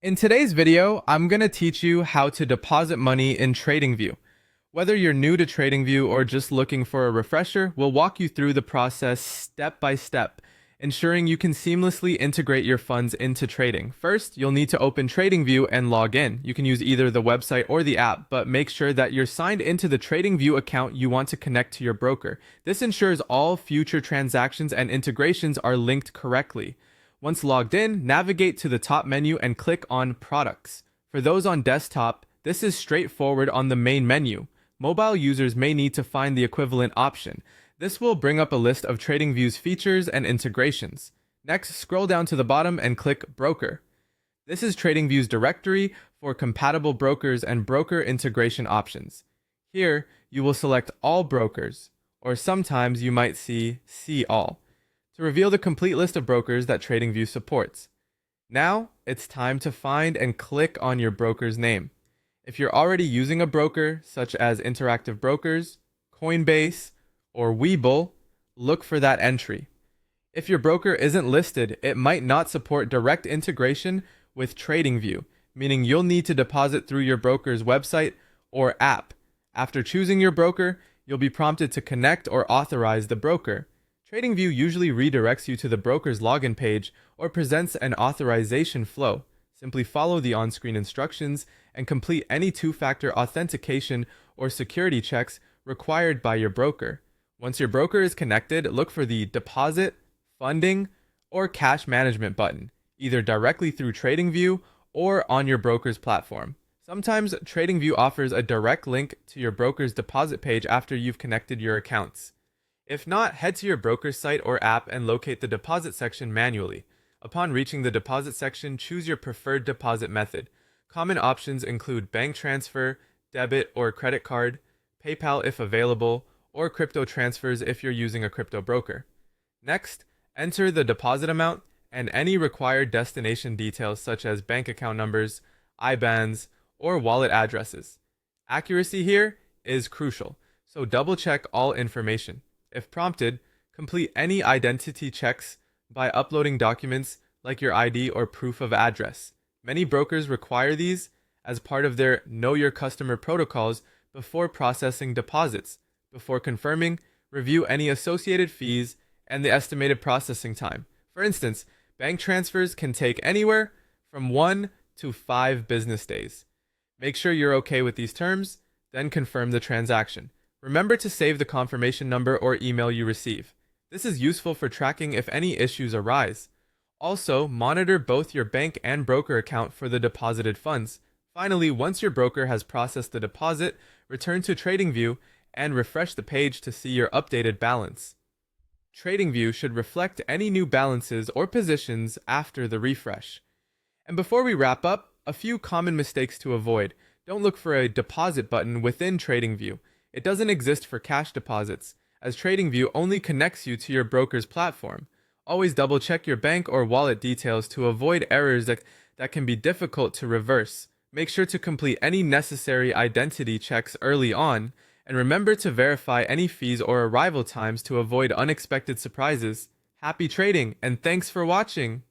In today's video, I'm going to teach you how to deposit money in TradingView. Whether you're new to TradingView or just looking for a refresher, we'll walk you through the process step by step, ensuring you can seamlessly integrate your funds into trading. First, you'll need to open TradingView and log in. You can use either the website or the app, but make sure that you're signed into the TradingView account you want to connect to your broker. This ensures all future transactions and integrations are linked correctly. Once logged in, navigate to the top menu and click on Products. For those on desktop, this is straightforward on the main menu. Mobile users may need to find the equivalent option. This will bring up a list of TradingView's features and integrations. Next, scroll down to the bottom and click Broker. This is TradingView's directory for compatible brokers and broker integration options. Here, you will select All Brokers, or sometimes you might see All, to reveal the complete list of brokers that TradingView supports. Now, it's time to find and click on your broker's name. If you're already using a broker, such as Interactive Brokers, Coinbase, or Webull, look for that entry. If your broker isn't listed, it might not support direct integration with TradingView, meaning you'll need to deposit through your broker's website or app. After choosing your broker, you'll be prompted to connect or authorize the broker. TradingView usually redirects you to the broker's login page or presents an authorization flow. Simply follow the on-screen instructions and complete any two-factor authentication or security checks required by your broker. Once your broker is connected, look for the Deposit, Funding, or Cash Management button, either directly through TradingView or on your broker's platform. Sometimes TradingView offers a direct link to your broker's deposit page after you've connected your accounts. If not, head to your broker's site or app and locate the deposit section manually. Upon reaching the deposit section, choose your preferred deposit method. Common options include bank transfer, debit or credit card, PayPal if available, or crypto transfers if you're using a crypto broker. Next, enter the deposit amount and any required destination details such as bank account numbers, IBANs, or wallet addresses. Accuracy here is crucial, so double check all information. If prompted, complete any identity checks by uploading documents like your ID or proof of address. Many brokers require these as part of their Know Your Customer protocols before processing deposits. Before confirming, review any associated fees and the estimated processing time. For instance, bank transfers can take anywhere from 1 to 5 business days. Make sure you're okay with these terms, then confirm the transaction. Remember to save the confirmation number or email you receive. This is useful for tracking if any issues arise. Also, monitor both your bank and broker account for the deposited funds. Finally, once your broker has processed the deposit, return to TradingView and refresh the page to see your updated balance. TradingView should reflect any new balances or positions after the refresh. And before we wrap up, a few common mistakes to avoid. Don't look for a deposit button within TradingView. It doesn't exist for cash deposits, as TradingView only connects you to your broker's platform. Always double check your bank or wallet details to avoid errors that can be difficult to reverse. Make sure to complete any necessary identity checks early on, and remember to verify any fees or arrival times to avoid unexpected surprises. Happy trading, and thanks for watching!